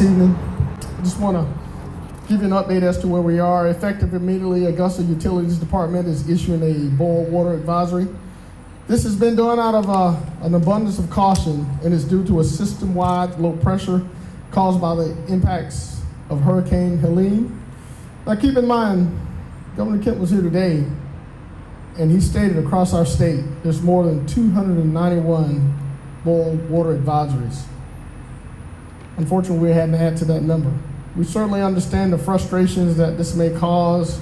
this evening. I just want to give you an update as to where we are. Effective immediately, Augusta Utilities Department is issuing a boil water advisory. This has been done out of an abundance of caution and is due to a system-wide low pressure caused by the impacts of Hurricane Helene. Now keep in mind, Governor Kemp was here today and he stated across our state there's more than 291 boil water advisories. Unfortunately, we had to add to that number. We certainly understand the frustrations that this may cause,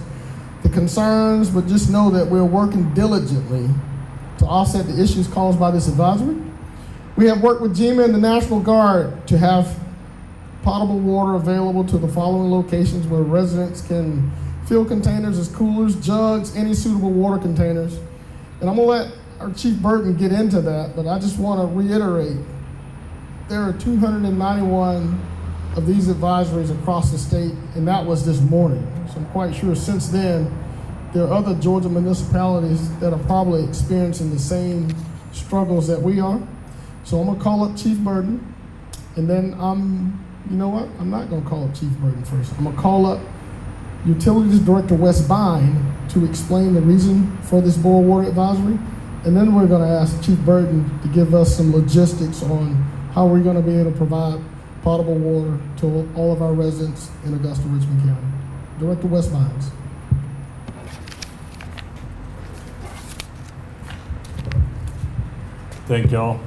the concerns, but just know that we're working diligently to offset the issues caused by this advisory. We have worked with GEMA and the National Guard to have potable water available to the following locations where residents can fill containers as coolers, jugs, any suitable water containers. And I'm gonna let our Chief Burton get into that, but I just wanna reiterate, there are 291 of these advisories across the state, and that was this morning. So I'm quite sure since then, there are other Georgia municipalities that are probably experiencing the same struggles that we are. So I'm gonna call up Chief Burton, and then you know what? I'm not gonna call up Chief Burton first. I'm gonna call up Utilities Director Wes Bine to explain the reason for this boil water advisory, and then we're gonna ask Chief Burton to give us some logistics on how we're gonna be able to provide potable water to all of our residents in Augusta Richmond County. Director Wes Bines. Thank y'all.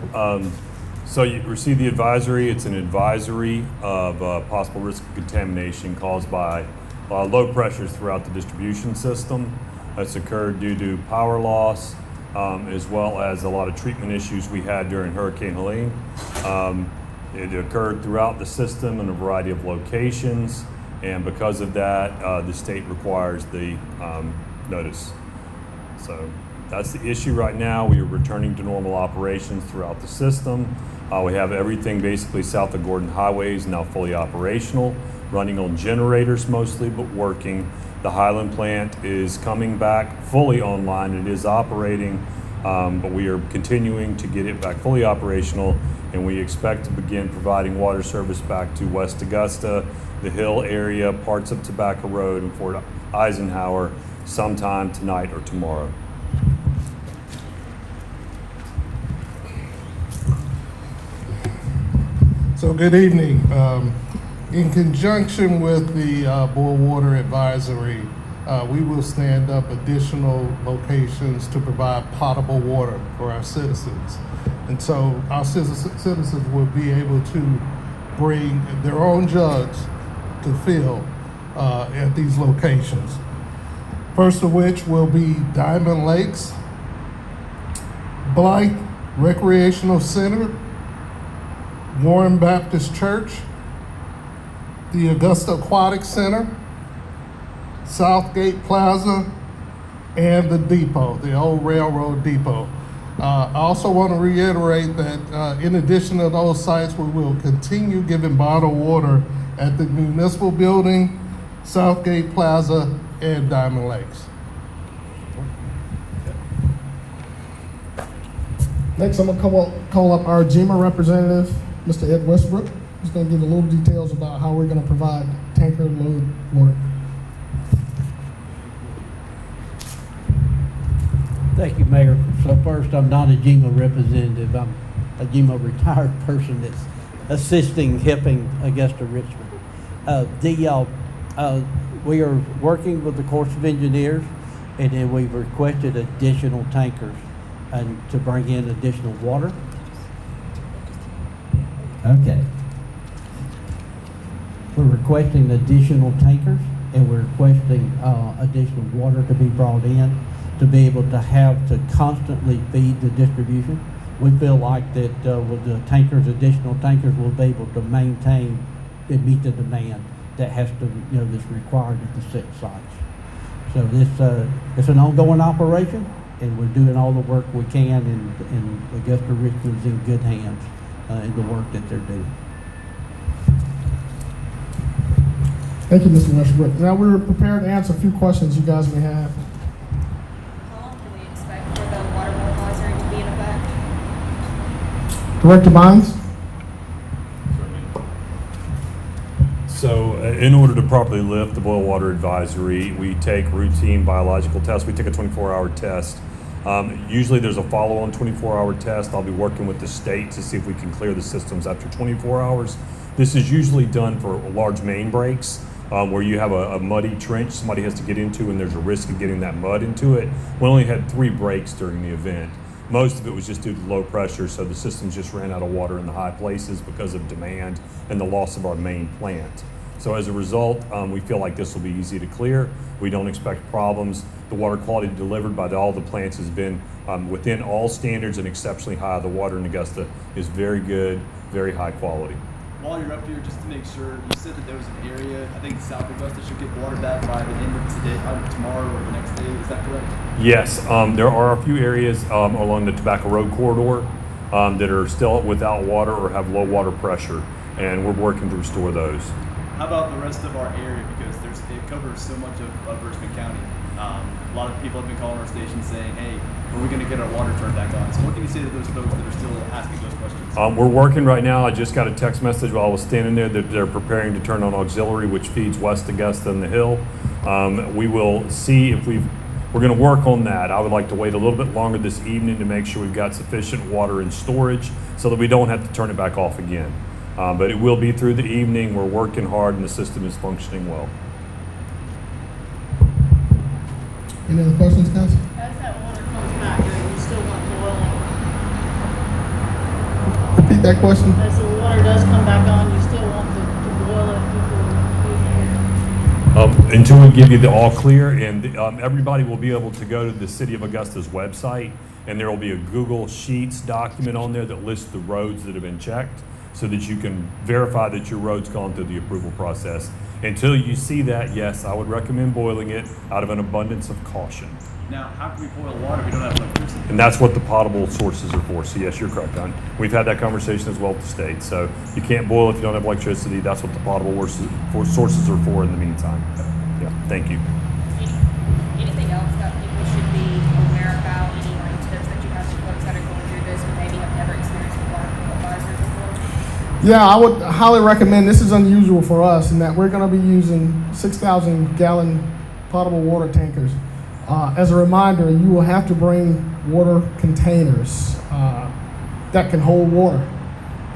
So you received the advisory. It's an advisory of possible risk of contamination caused by low pressures throughout the distribution system. That's occurred due to power loss, as well as a lot of treatment issues we had during Hurricane Helene. It occurred throughout the system in a variety of locations, and because of that, the state requires the notice. So that's the issue right now. We are returning to normal operations throughout the system. We have everything basically south of Gordon Highway is now fully operational, running on generators mostly, but working. The Highland plant is coming back fully online. It is operating, but we are continuing to get it back fully operational, and we expect to begin providing water service back to West Augusta, the Hill area, parts of Tobacco Road, and Fort Eisenhower sometime tonight or tomorrow. So good evening. In conjunction with the boil water advisory, we will stand up additional locations to provide potable water for our citizens. And so our citizens will be able to bring their own jugs to fill at these locations. First of which will be Diamond Lakes, Blythe Recreational Center, Warren Baptist Church, the Augusta Aquatic Center, Southgate Plaza, and the depot, the old railroad depot. I also want to reiterate that in addition to those sites, we will continue giving bottled water at the municipal building, Southgate Plaza, and Diamond Lakes. Next, I'm gonna call up our GEMA representative, Mr. Ed Westbrook. He's gonna give a little details about how we're gonna provide tanker load water. Thank you, Mayor. So first, I'm not a GEMA representative. I'm a GEMA retired person that's assisting helping Augusta Richmond. We are working with the Corps of Engineers, and then we've requested additional tankers and to bring in additional water. Okay. We're requesting additional tankers, and we're requesting additional water to be brought in to be able to have to constantly feed the distribution. We feel like that with the tankers, additional tankers, we'll be able to maintain and meet the demand that has to, that's required at the set sites. So this, it's an ongoing operation, and we're doing all the work we can, and Augusta Richmond's in good hands in the work that they're doing. Thank you, Mr. Westbrook. Now we're prepared to answer a few questions you guys may have. How long do we expect for the water advisory to be in effect? Director Bynes? So in order to properly lift the boil water advisory, we take routine biological tests. We take a 24-hour test. Usually there's a follow-on 24-hour test. I'll be working with the state to see if we can clear the systems after 24 hours. This is usually done for large main breaks where you have a muddy trench somebody has to get into and there's a risk of getting that mud into it. We only had 3 breaks during the event. Most of it was just due to low pressure, so the systems just ran out of water in the high places because of demand and the loss of our main plant. So as a result, we feel like this will be easy to clear. We don't expect problems. The water quality delivered by all the plants has been within all standards and exceptionally high. The water in Augusta is very good, very high quality. While you're up here, just to make sure, you said that there was an area, I think South Augusta should get water back by the end of today, tomorrow or the next day. Is that correct? Yes, there are a few areas along the Tobacco Road corridor that are still without water or have low water pressure, and we're working to restore those. How about the rest of our area? Because it covers so much of Richmond County. A lot of people have been calling our station saying, hey, are we going to get our water turned back on? So what can you say to those folks that are still asking those questions? We're working right now. I just got a text message while I was standing there that they're preparing to turn on auxiliary, which feeds West Augusta and the Hill. We will see if we're going to work on that. I would like to wait a little bit longer this evening to make sure we've got sufficient water in storage so that we don't have to turn it back off again. But it will be through the evening. We're working hard and the system is functioning well. Any other questions, guys? As that water comes back, you still want boiling. Repeat that question. As the water does come back on, you still want to boil it before you use it. Until we give you the all clear, and everybody will be able to go to the City of Augusta's website, and there will be a Google Sheets document on there that lists the roads that have been checked so that you can verify that your road's gone through the approval process. Until you see that, yes, I would recommend boiling it out of an abundance of caution. Now, how can we boil water if we don't have electricity? And that's what the potable sources are for. So yes, you're correct, Don. We've had that conversation as well with the state. So you can't boil if you don't have electricity. That's what the potable sources are for in the meantime. Yeah, thank you. Anything else that people should be aware about? Any like tips that you have for folks that are going through this or maybe have never experienced a water advisor before? Yeah, I would highly recommend. This is unusual for us in that we're going to be using 6,000 gallon potable water tankers. As a reminder, you will have to bring water containers that can hold water.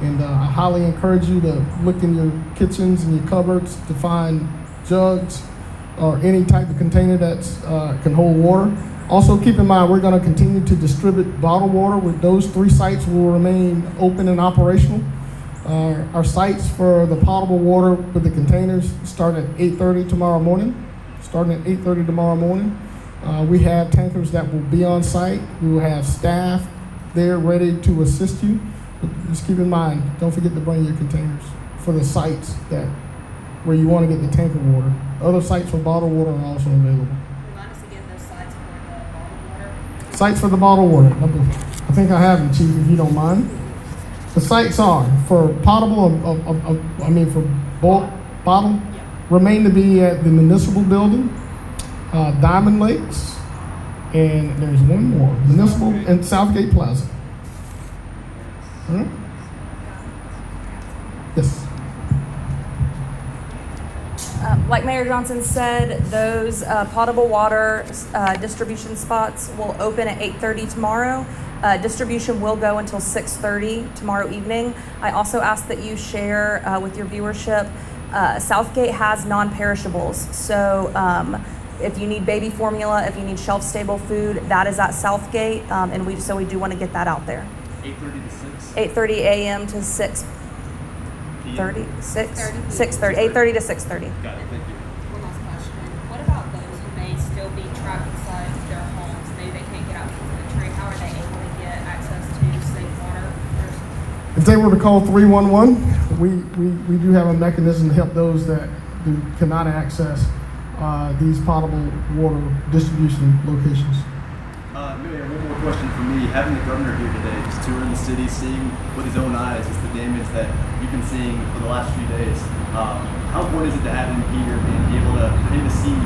And I highly encourage you to look in your kitchens and your cupboards to find jugs or any type of container that can hold water. Also, keep in mind, we're going to continue to distribute bottled water. With those 3 sites will remain open and operational. Our sites for the potable water with the containers start at 8:30 tomorrow morning. Starting at 8:30 tomorrow morning. We have tankers that will be on site. We will have staff there ready to assist you. But just keep in mind, don't forget to bring your containers for the sites where you want to get the tanker water. Other sites for bottled water are also available. Remind us again those sites for the bottled water. Sites for the bottled water. I think I have them, Chief, if you don't mind. The sites are for potable, for bottle, remain to be at the municipal building, Diamond Lakes, and there's one more, municipal and Southgate Plaza. All right? Yes. Like Mayor Johnson said, those potable water distribution spots will open at 8:30 tomorrow. Distribution will go until 6:30 tomorrow evening. I also ask that you share with your viewership. Southgate has non-perishables, so if you need baby formula, if you need shelf-stable food, that is at Southgate, and we do want to get that out there. 8:30 to 6? 8:30 a.m. to 6:30, 8:30 to 6:30. Got it, thank you. One last question. What about those who may still be trapped inside their homes? Maybe they can't get out to the country. How are they able to get access to safe water? If they were to call 311, we do have a mechanism to help those that cannot access these potable water distribution locations. Mayor, one more question for me. Having the governor here today, just touring the city, seeing with his own eyes just the damage that you've been seeing for the last few days. How important is it to have him here and be able for him to see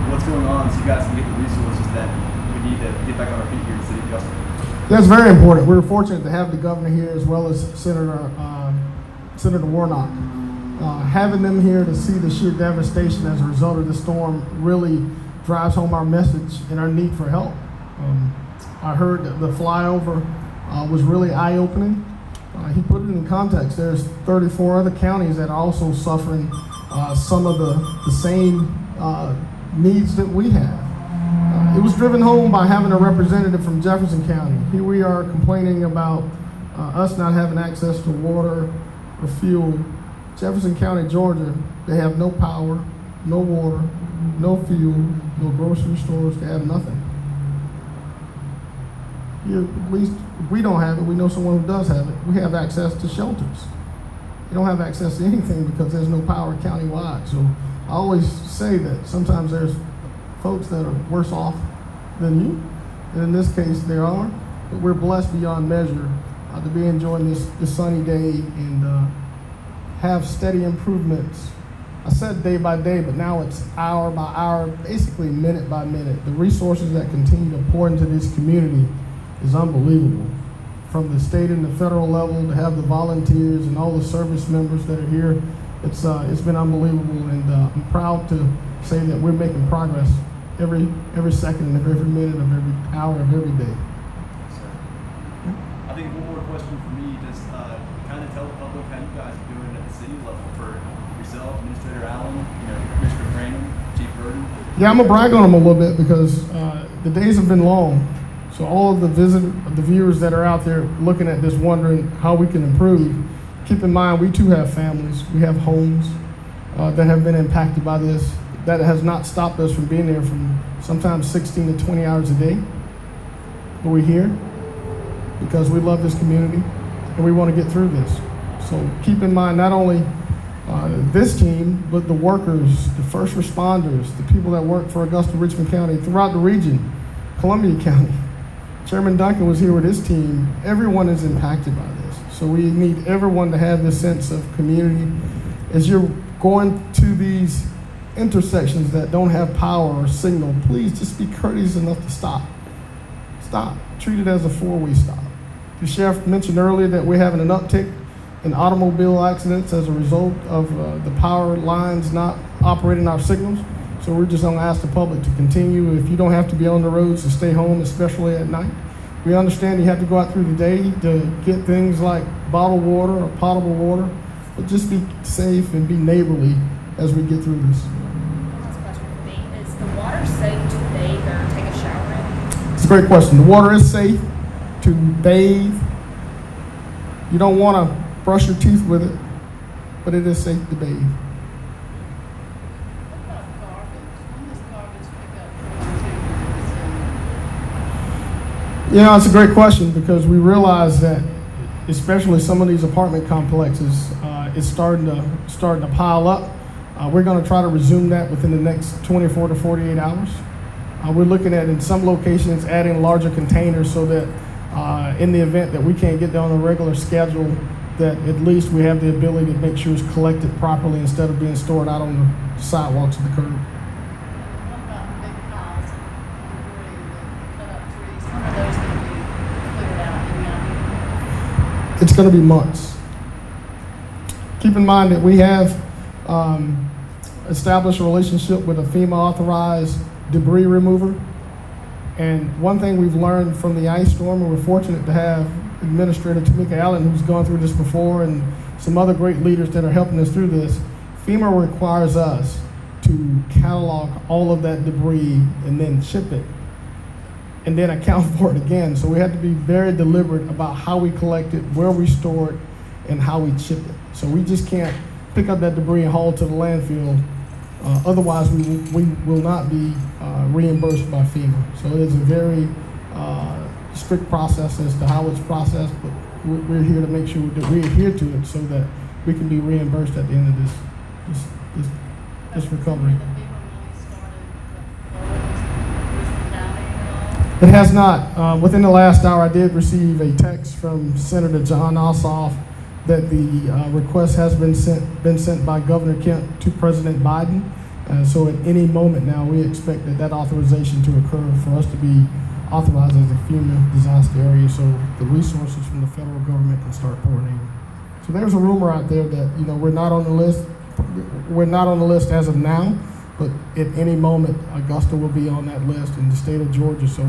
what's going on so you guys can get the resources that we need to get back on our feet here in the city of Augusta? That's very important. We're fortunate to have the governor here as well as Senator Warnock. Having them here to see the sheer devastation as a result of the storm really drives home our message and our need for help. I heard that the flyover was really eye-opening. He put it in context. There's 34 other counties that are also suffering some of the same needs that we have. It was driven home by having a representative from Jefferson County. Here we are complaining about us not having access to water or fuel. Jefferson County, Georgia, they have no power, no water, no fuel, no grocery stores, they have nothing. At least if we don't have it, we know someone who does have it. We have access to shelters. You don't have access to anything because there's no power countywide. So I always say that sometimes there's folks that are worse off than you. And in this case, there are. But we're blessed beyond measure to be enjoying this sunny day and have steady improvements. I said day by day, but now it's hour by hour, basically minute by minute. The resources that continue to pour into this community is unbelievable. From the state and the federal level to have the volunteers and all the service members that are here, it's been unbelievable, and I'm proud to say that we're making progress every second of every minute of every hour of every day. I think one more question for me, just kind of tell the public how you guys are doing at the city level for yourself, Administrator Allen, Commissioner Crandon, Chief Burden. Yeah, I'm gonna brag on them a little bit because the days have been long. So all of the viewers that are out there looking at this wondering how we can improve, keep in mind we too have families, we have homes that have been impacted by this. That has not stopped us from being there from sometimes 16 to 20 hours a day. But we're here because we love this community and we want to get through this. So keep in mind not only this team, but the workers, the first responders, the people that work for Augusta Richmond-County, throughout the region, Columbia County. Chairman Duncan was here with his team. Everyone is impacted by this. So we need everyone to have this sense of community. As you're going to these intersections that don't have power or signal, please just be courteous enough to stop. Stop. Treat it as a four-way stop. The sheriff mentioned earlier that we're having an uptick in automobile accidents as a result of the power lines not operating our signals. So we're just gonna ask the public to continue. If you don't have to be on the roads, to stay home, especially at night. We understand you have to go out through the day to get things like bottled water or potable water, but just be safe and be neighborly as we get through this. Last question for me, is the water safe to bathe or take a shower in? It's a great question. The water is safe to bathe. You don't wanna brush your teeth with it, but it is safe to bathe. Yeah, it's a great question because we realize that, especially some of these apartment complexes, it's starting to pile up. We're going to try to resume that within the next 24 to 48 hours. We're looking at, in some locations, adding larger containers so that in the event that we can't get there on a regular schedule, that at least we have the ability to make sure it's collected properly instead of being stored out on the sidewalks of the curb. It's going to be months. Keep in mind that we have established a relationship with a FEMA authorized debris remover. And one thing we've learned from the ice storm, and we're fortunate to have Administrator Tamika Allen, who's gone through this before, and some other great leaders that are helping us through this. FEMA requires us to catalog all of that debris and then ship it, and then account for it again. So we have to be very deliberate about how we collect it, where we store it, and how we ship it. So we just can't pick up that debris and haul it to the landfill. Otherwise, we will not be reimbursed by FEMA. So it is a very strict process as to how it's processed, but we're here to make sure that we adhere to it so that we can be reimbursed at the end of this recovery. It has not. Within the last hour, I did receive a text from Senator John Ossoff that the request has been sent by Governor Kemp to President Biden. So at any moment now, we expect that authorization to occur for us to be authorized as a FEMA disaster area, so the resources from the federal government can start pouring in. So there's a rumor out there that, you know, we're not on the list. We're not on the list as of now, but at any moment, Augusta will be on that list in the state of Georgia. So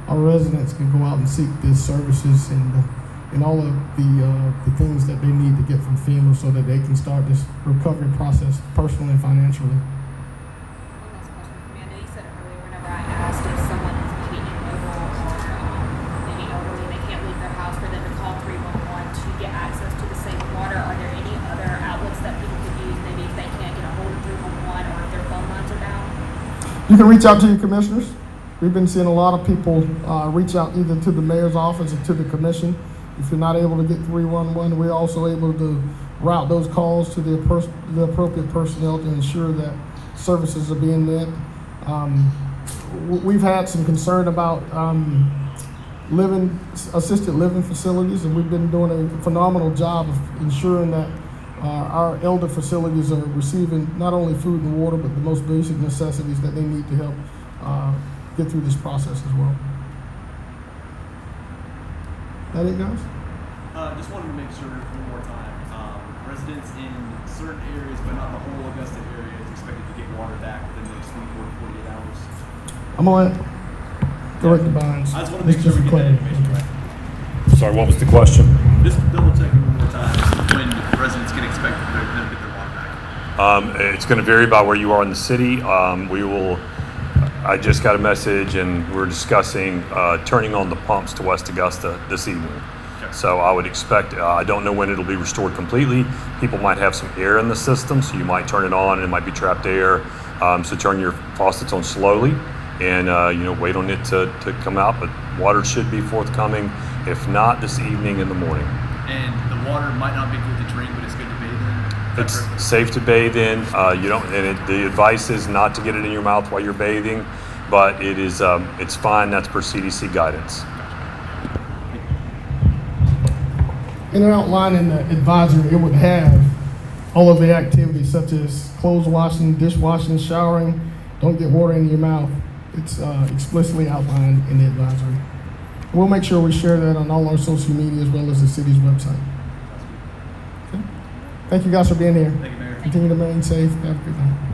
our residents can go out and seek these services and all of the things that they need to get from FEMA so that they can start this recovery process personally and financially. One last question for me. I know you said earlier whenever I asked if someone is maybe immobile or maybe elderly, they can't leave their house, for them to call 311 to get access to the safe water. Are there any other outlets that people could use, maybe if they can't get a hold of 311 or if their phone lines are down? You can reach out to your commissioners. We've been seeing a lot of people reach out either to the mayor's office or to the commission. If you're not able to get 311, we're also able to route those calls to the appropriate personnel to ensure that services are being met. We've had some concern about assisted living facilities, and we've been doing a phenomenal job of ensuring that our elder facilities are receiving not only food and water, but the most basic necessities that they need to help get through this process as well. That it, guys? Just wanted to make sure one more time. Residents in certain areas, but not the whole Augusta area, is expected to get water back within the next 24 to 48 hours. I'm gonna let Director Bynes. I just want to make sure we get that information right. Sorry, what was the question? Just double checking one more time when residents can expect them to get their water back. It's going to vary by where you are in the city. I just got a message and we're discussing turning on the pumps to West Augusta this evening. Okay. So I would expect, I don't know when it'll be restored completely. People might have some air in the system, so you might turn it on and it might be trapped air. So turn your faucets on slowly and wait on it to come out, but water should be forthcoming, if not this evening, in the morning. And the water might not be good to drink, but it's good to bathe in. It's safe to bathe in. The advice is not to get it in your mouth while you're bathing, but it's fine. That's per CDC guidance. In an outline in the advisory, it would have all of the activities such as clothes washing, dishwashing, showering. Don't get water in your mouth. It's explicitly outlined in the advisory. We'll make sure we share that on all our social media as well as the city's website. Okay? Thank you guys for being here. Thank you, Mayor. Continue to remain safe. Have a good night.